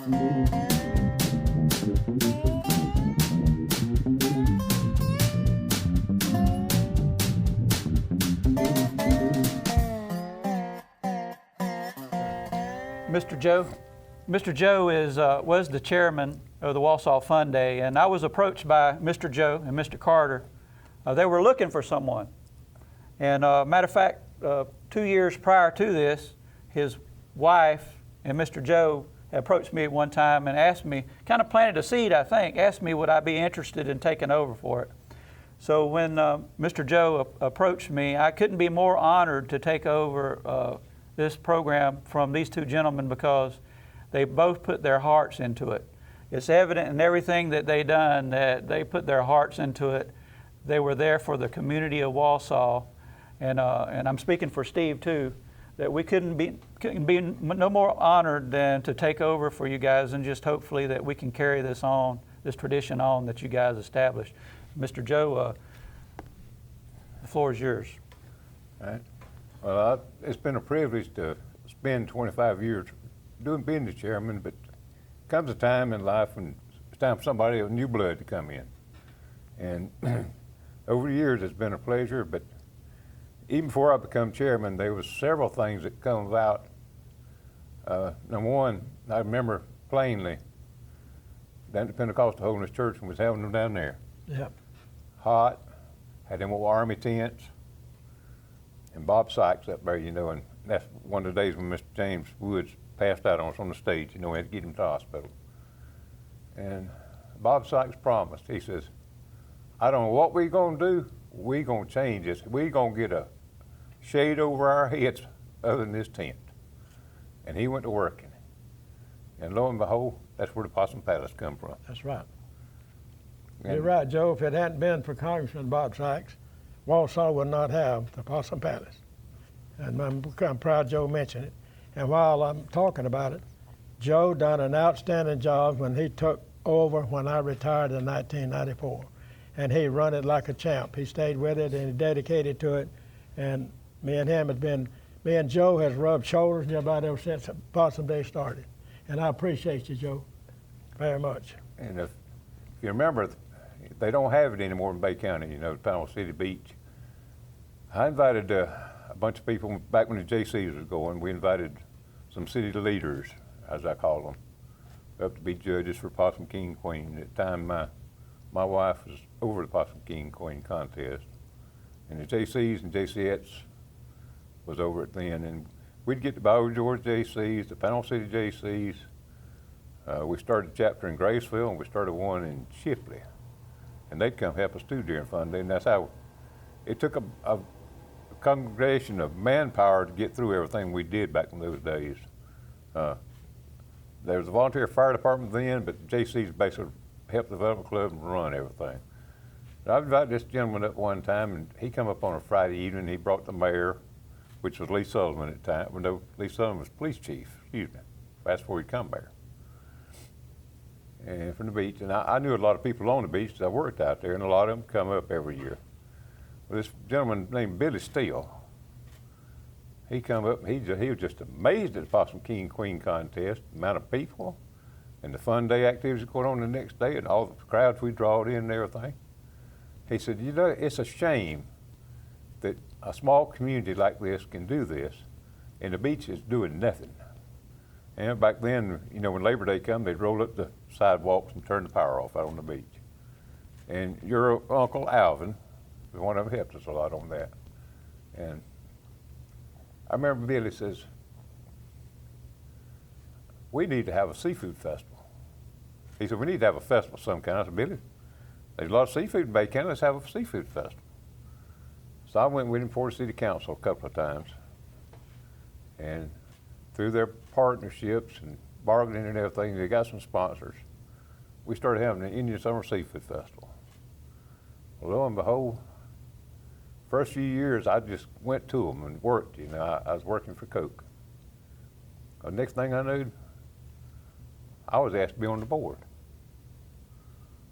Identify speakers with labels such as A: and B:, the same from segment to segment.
A: Mr. Joe was the chairman of the Wausau Fun Day, and I was approached by Mr. Joe and Mr. Carter. They were looking for someone. And matter of fact, 2 years prior to this, his wife and Mr. Joe approached me at one time and asked me, kind of planted a seed, I think, asked me would I be interested in taking over for it. So when Mr. Joe approached me, I couldn't be more honored to take over this program from these two gentlemen because they both put their hearts into it. It's evident in everything that they done that they put their hearts into it. They were there for the community of Wausau, and I'm speaking for Steve too, that we couldn't be no more honored than to take over for you guys, and just hopefully that we can carry this on, this tradition on that you guys established. Mr. Joe, the floor is yours.
B: All right. Well, it's been a privilege to spend 25 years being the chairman, but comes a time in life when it's time for somebody with new blood to come in. And over the years, it's been a pleasure, but even before I become chairman, there was several things that come about. Number one, I remember plainly down at Pentecostal Holiness Church and was having them down there.
C: Yep.
B: Hot, had them old army tents, and Bob Sykes up there, you know, and that's one of the days when Mr. James Woods passed out on us on the stage, you know, we had to get him to the hospital. And Bob Sykes promised, he says, I don't know what we're gonna do, we're gonna change this. We're gonna get a shade over our heads other than this tent. And he went to working. And lo and behold, that's where the Possum Palace come from.
C: That's right.
B: And
C: you're right, Joe. If it hadn't been for Congressman Bob Sykes, Wausau would not have the Possum Palace. And I'm proud Joe mentioned it. And while I'm talking about it, Joe done an outstanding job when he took over when I retired in 1994. And he run it like a champ. He stayed with it and he dedicated to it. And me and Joe has rubbed shoulders just about ever since Possum Day started. And I appreciate you, Joe, very much.
B: And if you remember, they don't have it anymore in Bay County, you know, Panama City Beach. I invited a bunch of people back when the JCs was going. We invited some city leaders, as I call them, up to be judges for Possum King Queen. At the time, my wife was over the Possum King Queen contest, and the JCs and JCettes was over it then. And we'd get the Bayou George JCs, the Panama City JCs. We started a chapter in Graceville, and we started one in Chipley, and they'd come help us too during Fun Day. And that's how it took a congregation of manpower to get through everything we did back in those days. There was a volunteer fire department then, but JCs basically helped the development club and run everything. I invited this gentleman up one time, and he come up on a Friday evening. He brought the mayor, which was Lee Sullivan at the time. Well, no, Lee Sullivan was police chief, excuse me. That's before he come there. And from the beach, and I knew a lot of people on the beach because I worked out there, and a lot of them come up every year. Well, this gentleman named Billy Steele, he come up and he was just amazed at the Possum King Queen contest, the amount of people and the Fun Day activities going on the next day and all the crowds we drawed in and everything. He said, you know, it's a shame that a small community like this can do this and the beach is doing nothing. And back then, you know, when Labor Day come, they'd roll up the sidewalks and turn the power off out on the beach. And your Uncle Alvin, one of them helped us a lot on that. And I remember Billy says, we need to have a seafood festival. He said, we need to have a festival of some kind. I said, Billy, there's a lot of seafood in Bay County, let's have a seafood festival. So I went with him before the city council a couple of times. And through their partnerships and bargaining and everything, they got some sponsors. We started having the Indian Summer Seafood Festival. Well, lo and behold, first few years, I just went to them and worked. You know, I was working for Coke. The next thing I knew, I was asked to be on the board.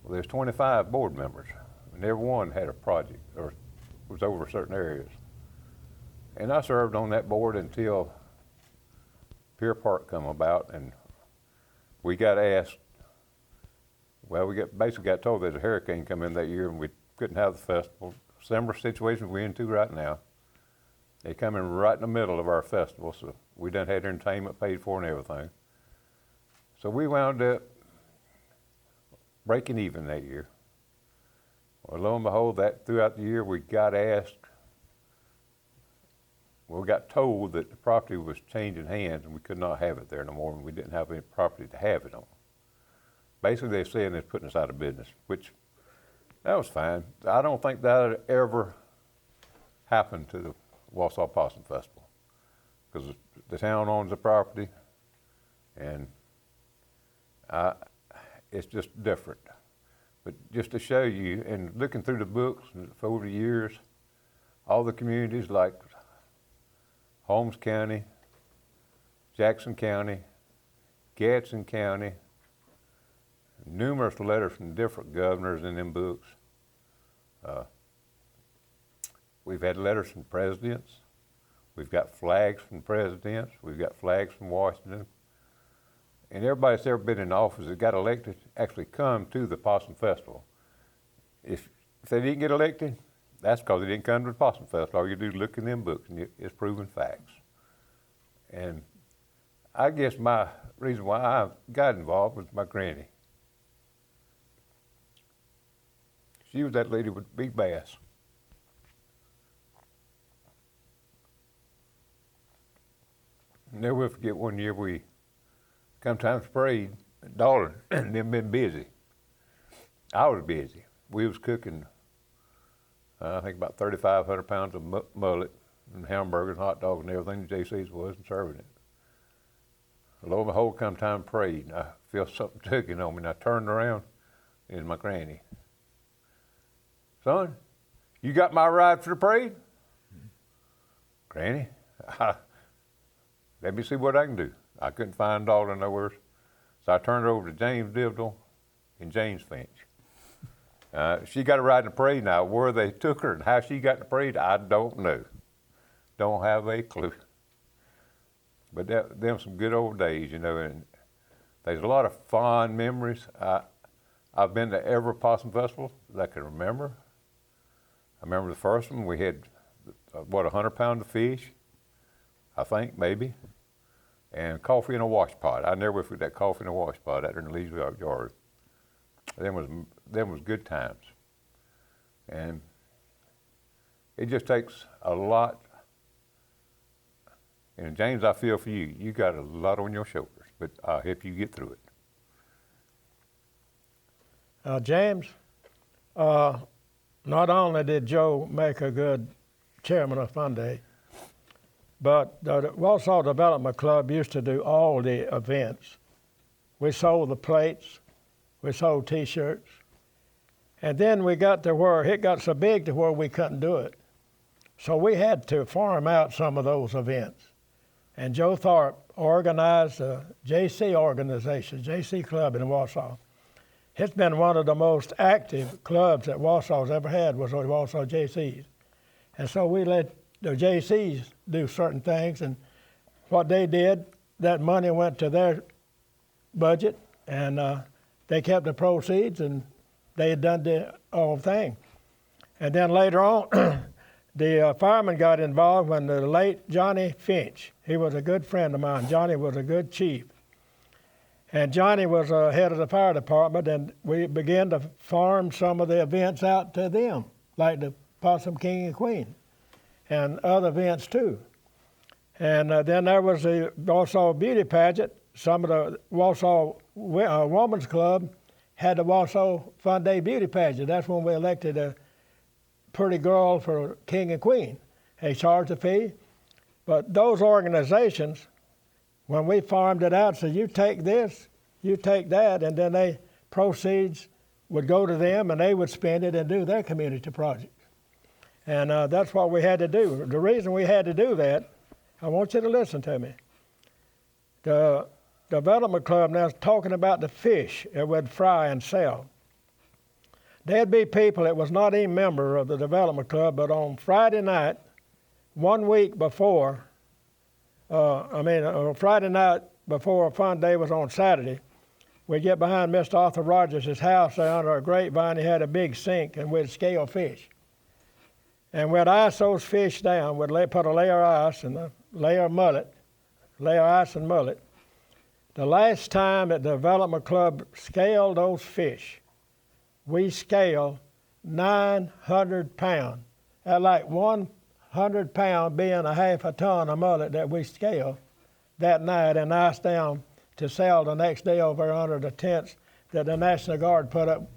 B: Well, there's 25 board members, and every one had a project or was over certain areas. And I served on that board until Pier Park come about, and we got asked, well, basically got told there's a hurricane coming that year and we couldn't have the festival. Similar situation we're into right now. They come in right in the middle of our festival, so we done had entertainment paid for and everything. So we wound up breaking even that year. Well, lo and behold, that throughout the year we got asked, well, we got told that the property was changing hands and we could not have it there no more, and we didn't have any property to have it on. Basically, they're saying they're putting us out of business, which that was fine. I don't think that ever happened to the Wausau Possum Festival, because the town owns the property, and it's just different. But just to show you, and looking through the books over the years, all the communities like Holmes County, Jackson County, Gadsden County, numerous letters from different governors in them books. We've had letters from presidents. We've got flags from presidents. We've got flags from Washington. And everybody that's ever been in office that got elected actually come to the Possum Festival. If they didn't get elected, that's because they didn't come to the Possum Festival. All you do is look in them books and it's proven facts. And I guess my reason why I got involved was my granny. She was that lady with big bass. Never will forget one year we come time to parade, Dalton and them been busy. I was busy. We was cooking, I think about 3,500 pounds of mullet and hamburgers, hot dogs and everything the JC's was, and serving it. Lo and behold, come time to parade, and I feel something tugging on me, and I turned around, and it's my granny. Son, you got my ride for the parade? Granny, let me see what I can do. I couldn't find Dalton nowhere, so I turned her over to James Dividal and James Finch. She got a ride in the parade. Now, where they took her and how she got in the parade, I don't know. Don't have a clue. But them some good old days, you know, and there's a lot of fond memories. I've been to every Possum Festival that I can remember. I remember the first one, we had, 100 pounds of fish, I think, maybe, and coffee in a wash pot. I never will forget that coffee in a wash pot out there in the Leesville yard. Them was good times. And it just takes a lot. And James, I feel for you. You got a lot on your shoulders, but I'll help you get through it.
C: James, not only did Joe make a good chairman of Fun Day, but the Wausau Development Club used to do all the events. We sold the plates, we sold T-shirts, and then we got to where it got so big to where we couldn't do it. So we had to farm out some of those events. And Joe Tharp organized a JC organization, JC Club in Wausau. It's been one of the most active clubs that Wausau's ever had, was the Wausau JCs. And so we let the JCs do certain things, and what they did, that money went to their budget, and they kept the proceeds, and they had done the whole thing. And then later on, the firemen got involved when the late Johnny Finch, he was a good friend of mine. Johnny was a good chief. And Johnny was head of the fire department, and we began to farm some of the events out to them, like the Possum King and Queen, and other events too. And then there was the Wausau Beauty Pageant. Some of the Wausau Women's Club had the Wausau Fun Day Beauty Pageant. That's when we elected a pretty girl for King and Queen. They charged a fee. But those organizations, when we farmed it out, so you take this, you take that, and then they proceeds would go to them, and they would spend it and do their community projects. And that's what we had to do. The reason we had to do that, I want you to listen to me. The Development Club now is talking about the fish it would fry and sell. There'd be people that was not even member of the Development Club, but on Friday night, 1 week before, Friday night before Fun Day was on Saturday, we'd get behind Mr. Arthur Rogers' house there under a grapevine. He had a big sink, and we'd scale fish. And we'd ice those fish down. We'd put a layer of ice and a layer of mullet, layer of ice and mullet. The last time that the Development Club scaled those fish, we scaled 900 pounds. That's like 100 pounds being a half a ton of mullet that we scaled that night and iced down to sell the next day over under the tents that the National Guard put up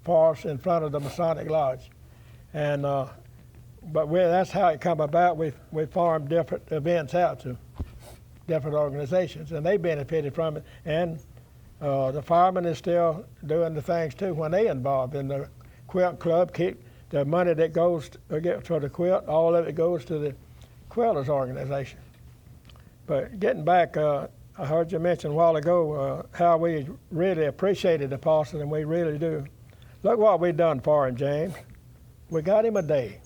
C: for us in front of the Masonic Lodge. And but that's how it come about. We formed different events out to different organizations, and they benefited from it. And the firemen is still doing the things too when they involved in the quilt club. Keep the money that goes for the quilt, all of it goes to the quilters organization. But getting back, I heard you mention a while ago how we really appreciated the Possum, and we really do. Look what we done for him, James. We got him a day.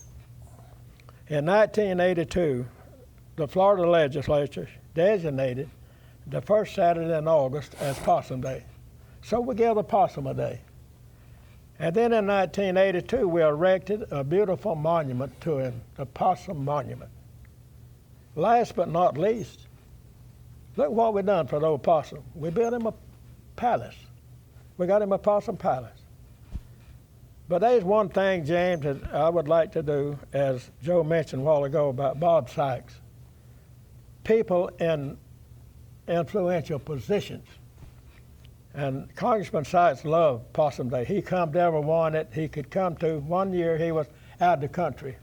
C: In 1982, the Florida legislature designated the first Saturday in August as Possum Day. So we gave the possum a day. And then in 1982, we erected a beautiful monument to him, the Possum Monument. Last but not least, look what we done for the old possum. We built him a palace. We got him a Possum Palace. But there's one thing, James, that I would like to do, as Joe mentioned a while ago about Bob Sykes. People in influential positions. And Congressman Sykes loved Possum Day. He come to every one that he could come to. One year he was out of the country.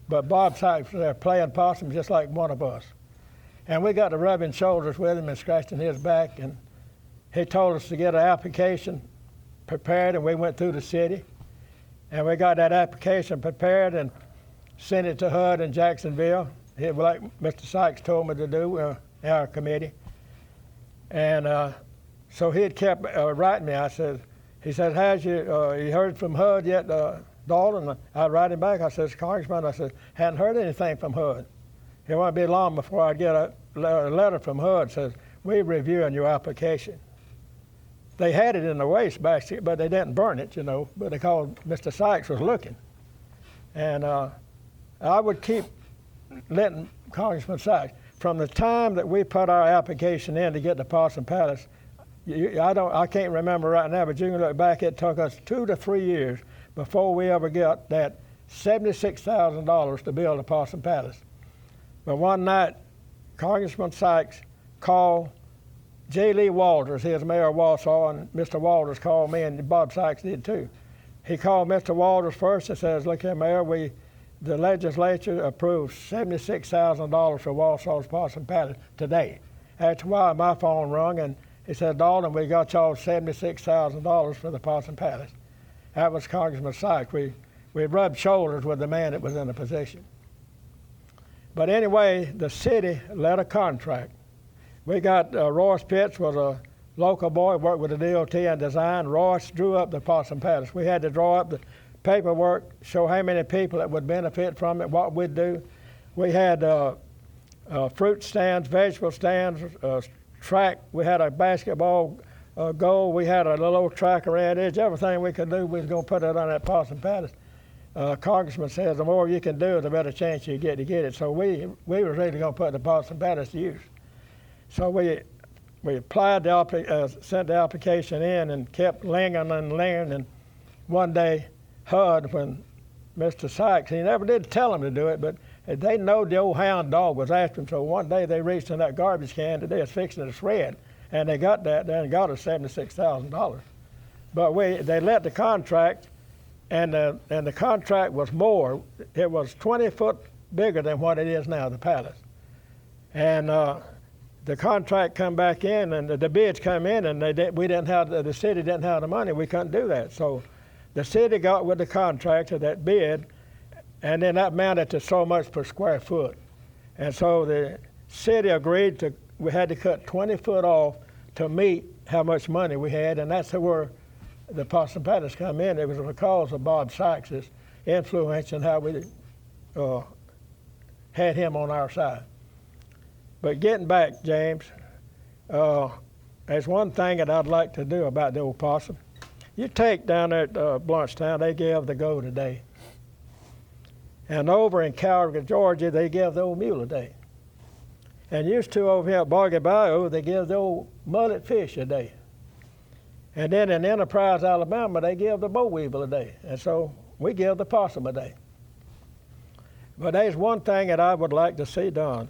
C: But Bob Sykes was there playing possum just like one of us. And we got to rubbing shoulders with him and scratching his back. And he told us to get an application prepared, and we went through the city. And we got that application prepared and sent it to HUD in Jacksonville, like Mr. Sykes told me to do, our committee. And so he had kept writing me. He said, "Has you heard from HUD yet, Dalton?" I write him back. I said, "Congressman," I said, "hadn't heard anything from HUD." It won't be long before I get a letter from HUD says, "We're reviewing your application." They had it in the waste basket, but they didn't burn it, but they called Mr. Sykes was looking. And I would keep letting Congressman Sykes, from the time that we put our application in to get the Possum Palace, I can't remember right now, but you can look back, it took us 2 to 3 years before we ever got that $76,000 to build the Possum Palace. But one night, Congressman Sykes called J. Lee Walters, he was mayor of Wausau, and Mr. Walters called me, and Bob Sykes did too. He called Mr. Walters first and says, "Look here, Mayor, the legislature approved $76,000 for Wausau's Possum Palace today." That's why my phone rung, and he said, "Dalton, we got y'all $76,000 for the Possum Palace." That was Congressman Sykes. We rubbed shoulders with the man that was in the position. But anyway, the city let a contract. We got Royce Pitts was a local boy, worked with the DOT and design. Royce drew up the Possum Palace. We had to draw up the paperwork, show how many people that would benefit from it, what we'd do. We had fruit stands, vegetable stands, track. We had a basketball goal. We had a little old track around edge. Everything we could do, we was going to put it on that Possum Palace. Congressman says the more you can do, the better chance you get to get it. So we were really going to put the Possum Palace to use. So we applied sent the application in and kept lingering and lingering. And one day, HUD, when Mr. Sykes, he never did tell him to do it, but they know the old hound dog was after him. So one day they reached in that garbage can that they was fixing to shred, and they got that there and got us $76,000. But they let the contract, and the contract was more. It was 20 foot bigger than what it is now, the palace. And the contract come back in, and the bids come in, and the city didn't have the money. We couldn't do that. So the city got with the contractor that bid, and then that amounted to so much per square foot. And so the city agreed we had to cut 20 foot off to meet how much money we had, and that's where the Possum Palace come in. It was because of Bob Sykes' influence and how we had him on our side. But getting back, James, there's one thing that I'd like to do about the old possum. You take down there at Bluntstown, they give the goat a day. And over in Calgary, Georgia, they give the old mule a day. And used to over here at Boggy Bayou, they give the old mullet fish a day. And then in Enterprise, Alabama, they give the boll weevil a day. And so we give the possum a day. But there's one thing that I would like to see done,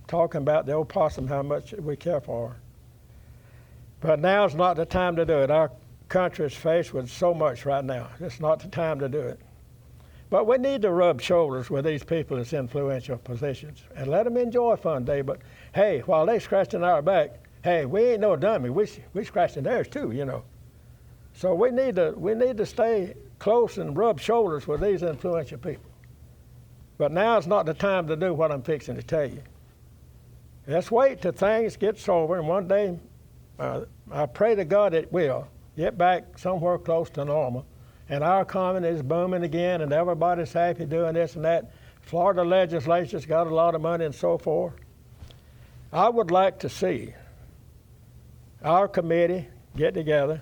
C: talking about the old possum, how much we care for her. But now's not the time to do it. Our country is faced with so much right now. It's not the time to do it. But we need to rub shoulders with these people in influential positions and let them enjoy a fun day. But hey, while they scratching our back, hey, we ain't no dummy. We scratching theirs too, you know. So we need to stay close and rub shoulders with these influential people. But now's not the time to do what I'm fixing to tell you. Let's wait till things get sober, and one day, I pray to God it will get back somewhere close to normal, and our economy is booming again, and everybody's happy doing this and that. Florida legislature's got a lot of money and so forth. I would like to see our committee get together.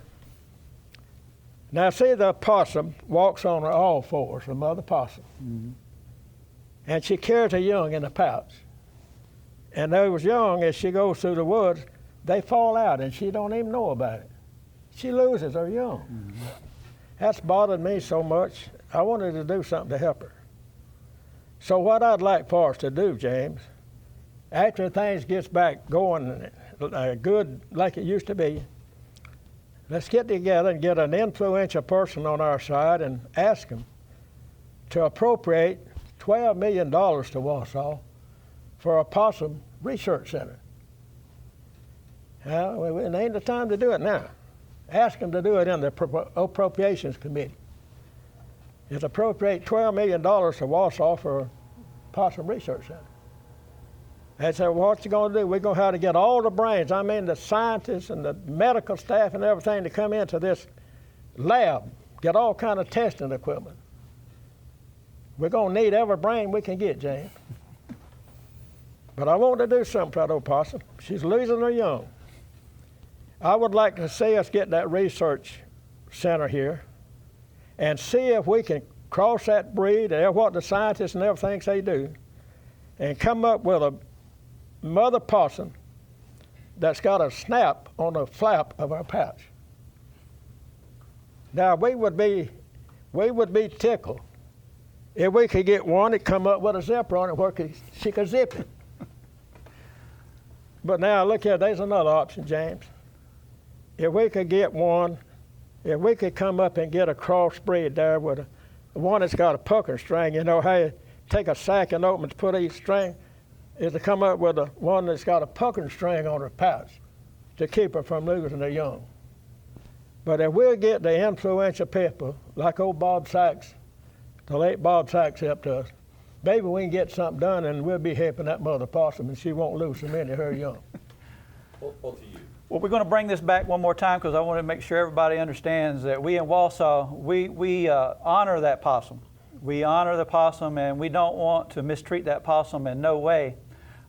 C: Now, see, the possum walks on her all fours, the mother possum. Mm-hmm. And she carries her young in a pouch. And those young, as she goes through the woods, they fall out, and she don't even know about it. She loses her young. Mm-hmm. That's bothered me so much. I wanted to do something to help her. So what I'd like for us to do, James, after things gets back going good like it used to be, let's get together and get an influential person on our side and ask them to appropriate $12 million to Wausau for a possum research center. It ain't the time to do it now. Ask them to do it in the appropriations committee. It's appropriate $12 million to Wausau for a possum research center. They said, well, what you going to do? We're going to have to get all the brains, I mean the scientists and the medical staff and everything to come into this lab, get all kind of testing equipment. We're going to need every brain we can get, James. But I want to do something for that old possum. She's losing her young. I would like to see us get that research center here and see if we can cross that breed and what the scientists and everything say do and come up with a mother possum that's got a snap on the flap of her pouch. Now, we would be tickled if we could get one that come up with a zipper on it where she could zip it. But now, look here, there's another option, James. If we could get one, if we could come up and get a crossbreed there with one that's got a pucker string, you know how you take a sack and open it to put each string, is to come up with one that's got a pucker string on her pouch to keep her from losing her young. But if we'll get the influential people, like old Bob Sachs, the late Bob Sachs helped us, maybe we can get something done and we'll be helping that mother possum and she won't lose so many of her young.
D: Well, to you.
A: Well, we're going to bring this back one more time because I want to make sure everybody understands that we in Wausau, we honor that possum. We honor the possum, and we don't want to mistreat that possum in no way.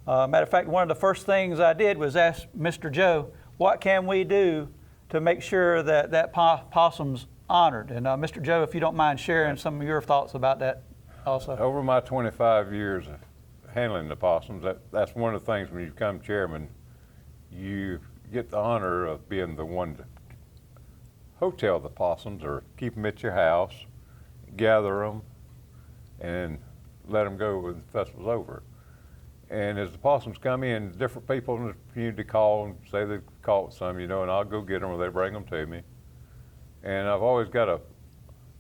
A: Matter of fact, one of the first things I did was ask Mr. Joe, what can we do to make sure that that possum's honored? And Mr. Joe, if you don't mind sharing some of your thoughts about that also.
B: Over my 25 years of handling the possums, that's one of the things when you become chairman, you get the honor of being the one to hotel the possums or keep them at your house, gather them, and let them go when the festival's over. And as the possums come in, different people in the community call and say they've caught some, you know, and I'll go get them or they bring them to me. And I've always got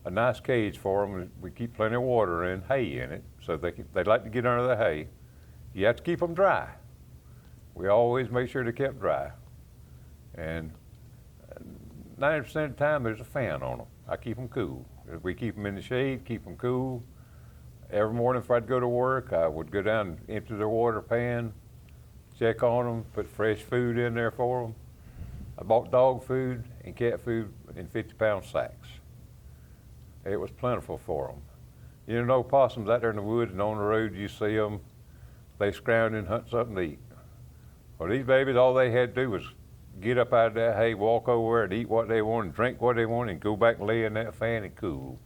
B: a nice cage for them. We keep plenty of water and hay in it, so they like to get under the hay. You have to keep them dry. We always make sure they're kept dry. And 90% of the time, there's a fan on them. I keep them cool. We keep them in the shade, keep them cool. Every morning if I'd go to work, I would go down and empty their water pan, check on them, put fresh food in there for them. I bought dog food and cat food in 50-pound sacks. It was plentiful for them. You know, possums out there in the woods and on the road, you see them, they scrounge and hunt something to eat. Well, these babies, all they had to do was get up out of that hay, walk over there and eat what they want and drink what they want and go back and lay in that fan and cool.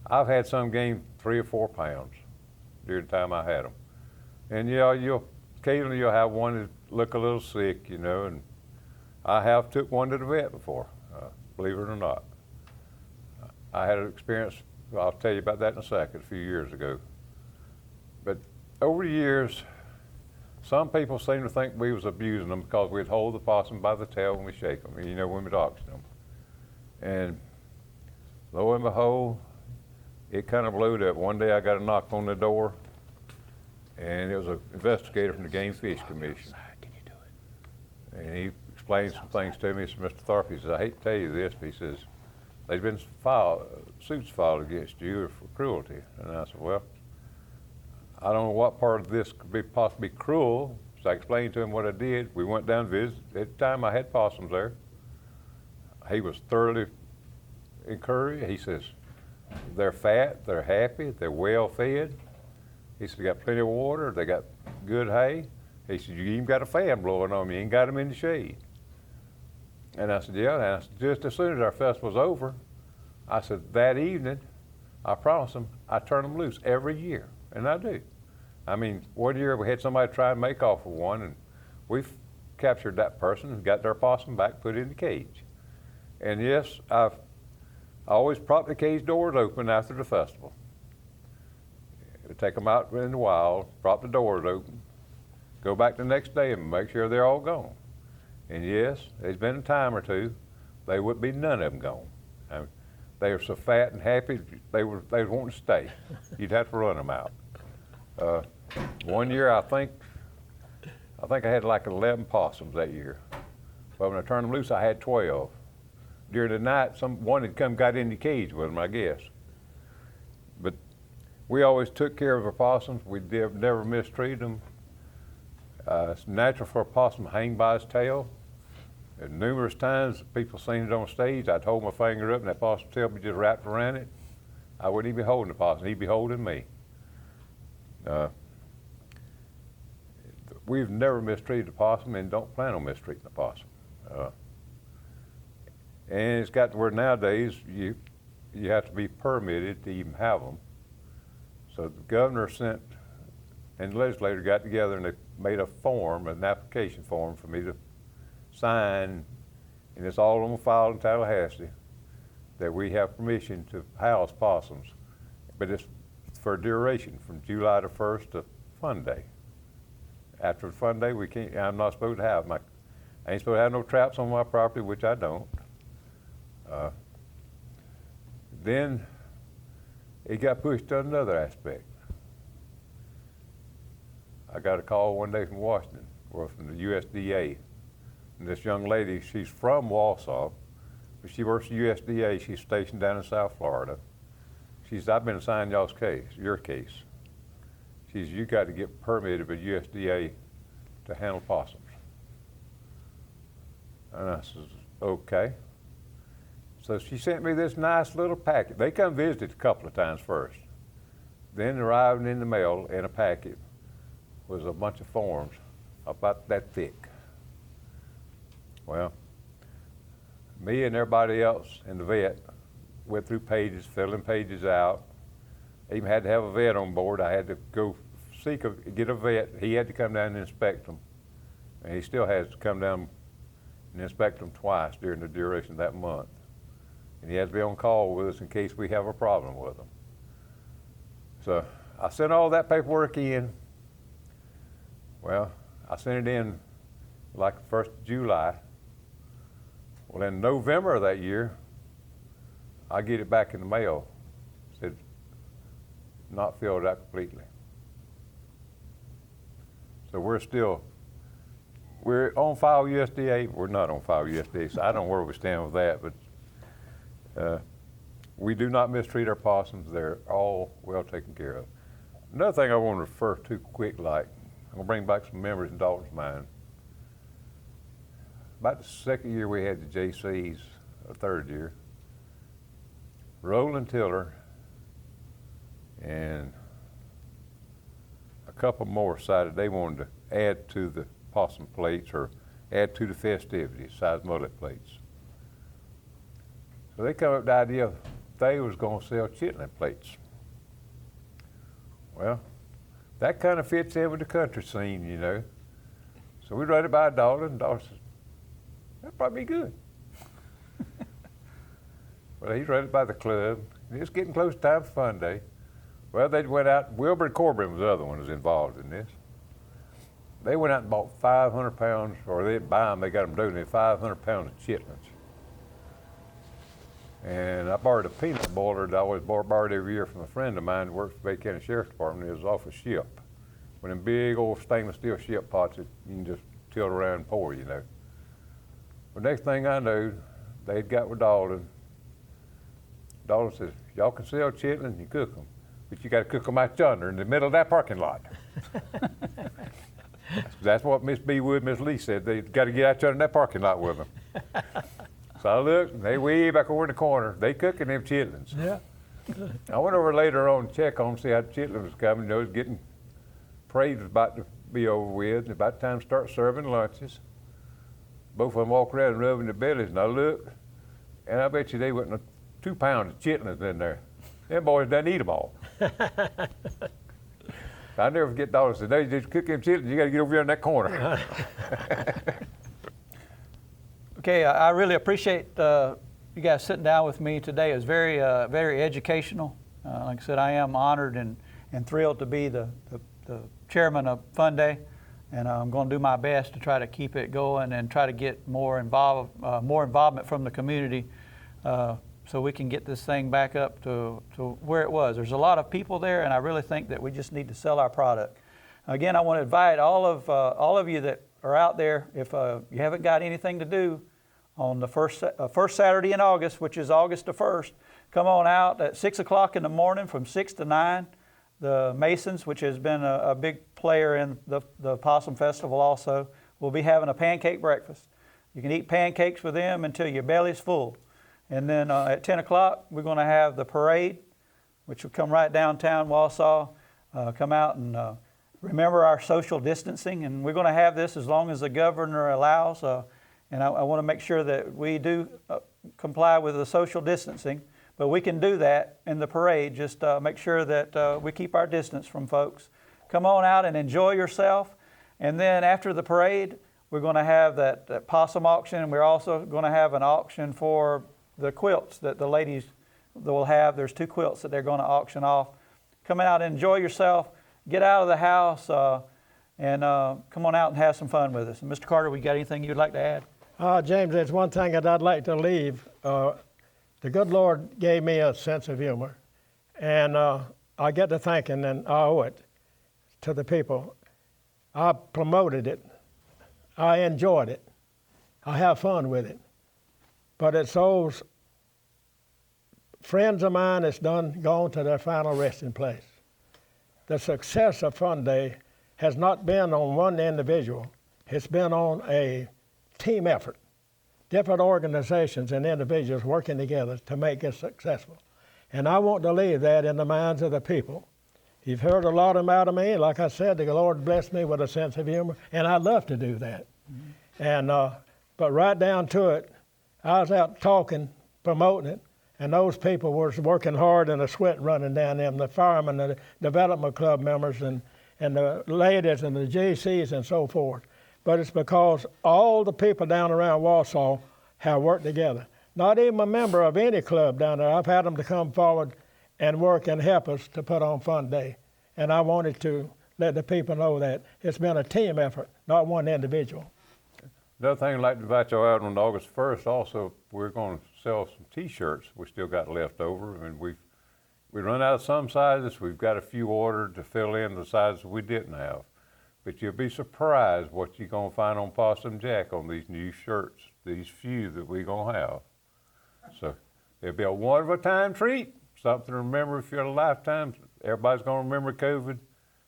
B: I've had some gain 3 or 4 pounds during the time I had them. And occasionally you'll have one that look a little sick, and I have took one to the vet before, believe it or not. I had an experience, I'll tell you about that in a second, a few years ago. But over the years, some people seem to think we was abusing them because we'd hold the possum by the tail when we shake them, when we'd auction them. And lo and behold, it kind of blew up. One day I got a knock on the door, and it was an investigator from the Game Fish Commission. And he explained some things to me. He said, Mr. Tharp, he says, I hate to tell you this, but he says, there's been suits filed against you for cruelty. And I said, well, I don't know what part of this could be possibly cruel. So I explained to him what I did. We went down and visited. At the time I had possums there. He was thoroughly encouraged. He says, they're fat, they're happy, they're well fed. He said, they got plenty of water, they got good hay. He said, you even got a fan blowing on them, you ain't got them in the shade. And I said, yeah. And I said, just as soon as our festival was over, I said, that evening, I promised them I'd turn them loose every year. And I do. I mean, one year we had somebody try and make off with one, and we've captured that person and got their possum back, put it in the cage. And yes, I always prop the cage doors open after the festival. We take them out in the wild, prop the doors open, go back the next day and make sure they're all gone. And yes, there's been a time or two, they would be none of them gone. I mean, they were so fat and happy, they were wanting to stay. You'd have to run them out. One year, I think I had like 11 possums that year. But when I turned them loose, I had 12. During the night, one had come got in the cage with them, I guess. But we always took care of our possums. We never mistreated them. It's natural for a possum to hang by his tail. And numerous times, people seen it on stage. I'd hold my finger up, and that possum tail would be just wrapped around it. I wouldn't even be holding the possum; he'd be holding me. We've never mistreated a possum, and don't plan on mistreating a possum. And it's got to where nowadays you have to be permitted to even have them. So the governor sent, and the legislature got together and they made a form, an application form for me to sign, and it's all on the file in Tallahassee, that we have permission to house possums. But it's for a duration from July the 1st to Fun Day. After Fun Day, I'm not supposed to have them. I ain't supposed to have no traps on my property, which I don't. Then it got pushed to another aspect. I got a call one day from Washington, or from the USDA. And this young lady, she's from Wausau, but she works for USDA. She's stationed down in South Florida. She said, I've been assigned your case. She says, you got to get permitted by USDA to handle possums. And I said, okay. So she sent me this nice little packet. They come visit a couple of times first. Then arriving in the mail in a packet was a bunch of forms about that thick. Well, me and everybody else in the vet went through pages, filling pages out. I even had to have a vet on board. I had to go get a vet. He had to come down and inspect them. And he still has to come down and inspect them twice during the duration of that month. And he has to be on call with us in case we have a problem with them. So I sent all that paperwork in. Well, I sent it in like the 1st of July. Well, in November of that year, I get it back in the mail. It said, not filled out completely. So we're on file USDA. We're not on file USDA, so I don't know where we stand with that, but we do not mistreat our possums. They're all well taken care of. Another thing I want to refer to quick, like, I'm gonna bring back some memories in Dalton's mind. About the second year we had the JCs, the third year, Roland Tiller and a couple more decided they wanted to add to the possum plates or add to the festivities, size mullet plates. So they come up with the idea they was going to sell chitlin plates. Well, that kind of fits in with the country scene, you know. So we run it by Dalton, and Dalton says, that'd probably be good. Well, he run it by the club, and it's getting close to time for fun day. Well, they went out, Wilbur and Corbin was the other one who was involved in this. They went out and bought 500 pounds, or they didn't buy them, they got them donated, 500 pounds of chitlins. And I borrowed a peanut boiler that I always borrowed every year from a friend of mine who works for Bay County Sheriff's Department. It was off a ship. One of them big old stainless steel ship pots that you can just tilt around and pour, you know. Well, next thing I know, they'd got with Dalton. Dalton says, y'all can sell chitlins and cook them, but you got to cook them out yonder in the middle of that parking lot. That's what Miss B. Wood, Miss Lee said. They got to get out yonder in that parking lot with them. So I looked, and they way back over in the corner. They cooking them chitlins.
C: Yeah.
B: I went over later on to check on them, see how the chitlins was coming. You know, it was getting, parade was about to be over with, and about time to start serving lunches. Both of them walked around and rubbing their bellies, and I looked, and I bet you they wasn't 2 pounds of chitlins in there. Them boys done eat them all. I never forget Dalton said, they just cook them chitlins, you got to get over here in that corner.
A: Okay, I really appreciate you guys sitting down with me today. It was very, very educational. Like I said, I am honored and thrilled to be the chairman of Fun Day, and I'm going to do my best to try to keep it going and try to get more involvement from the community, so we can get this thing back up to where it was. There's a lot of people there, and I really think that we just need to sell our product. Again, I want to invite all of you that are out there, if you haven't got anything to do on the first Saturday in August, which is August the 1st, come on out at 6 o'clock in the morning from 6 to 9. The Masons, which has been a big player in the Possum Festival also, will be having a pancake breakfast. You can eat pancakes with them until your belly's full. And then at 10 o'clock, we're going to have the parade, which will come right downtown Wausau, come out and remember our social distancing. And we're going to have this as long as the governor allows. And I want to make sure that we do comply with the social distancing. But we can do that in the parade. Just make sure that we keep our distance from folks. Come on out and enjoy yourself. And then after the parade, we're going to have that possum auction. And we're also going to have an auction for the quilts that the ladies will have. There's 2 quilts that they're going to auction off. Come out and enjoy yourself. Get out of the house and come on out and have some fun with us. And Mr. Carter, we got anything you'd like to add?
C: James, there's one thing that I'd like to leave. The good Lord gave me a sense of humor, and I get to thinking, and I owe it to the people. I promoted it. I enjoyed it. I have fun with it. But it's those friends of mine that's gone to their final resting place. The success of Fun Day has not been on one individual. It's been on a team effort. Different organizations and individuals working together to make it successful. And I want to leave that in the minds of the people. You've heard a lot about me. Like I said, the Lord blessed me with a sense of humor, and I love to do that. Mm-hmm. And but right down to it, I was out talking, promoting it, and those people were working hard and the sweat running down them, the firemen, the development club members, and the ladies and the JCs and so forth. But it's because all the people down around Wausau have worked together. Not even a member of any club down there. I've had them to come forward and work and help us to put on Fun Day. And I wanted to let the people know that it's been a team effort, not one individual.
B: Another thing I'd like to invite y'all out on August 1st also, we're going to sell some T-shirts we still got left over. And we run out of some sizes. We've got a few ordered to fill in the sizes we didn't have. But you'll be surprised what you're going to find on Possum Jack on these new shirts, these few that we're going to have. So it'll be a one-of-a-time treat, something to remember if you're a lifetime. Everybody's going to remember COVID.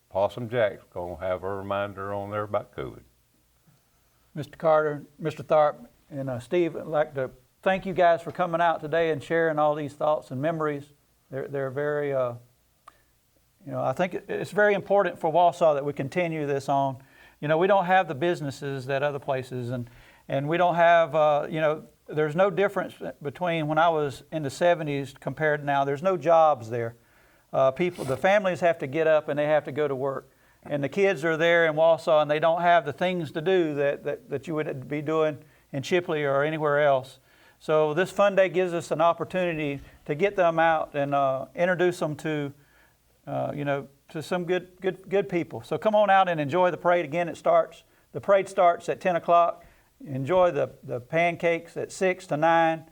B: Possum Jack's going to have a reminder on there about COVID.
A: Mr. Carter, Mr. Tharp, and Steve, I'd like to thank you guys for coming out today and sharing all these thoughts and memories. They're very, I think it's very important for Wausau that we continue this on. You know, we don't have the businesses that other places, and we don't have, you know, there's no difference between when I was in the 70s compared to now. There's no jobs there. The families have to get up and they have to go to work. And the kids are there in Wausau and they don't have the things to do that you would be doing in Chipley or anywhere else. So this Fun Day gives us an opportunity to get them out and introduce them to, you know, to some good people. So come on out and enjoy the parade. Again, the parade starts at 10 o'clock. Enjoy the pancakes at 6 to 9.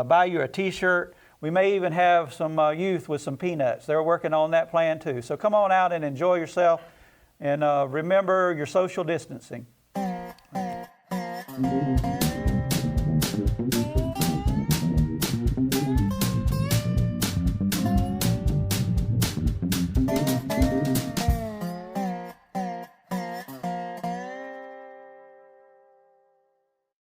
A: Buy you a t-shirt. We may even have some youth with some peanuts. They're working on that plan too. So come on out and enjoy yourself, and remember your social distancing.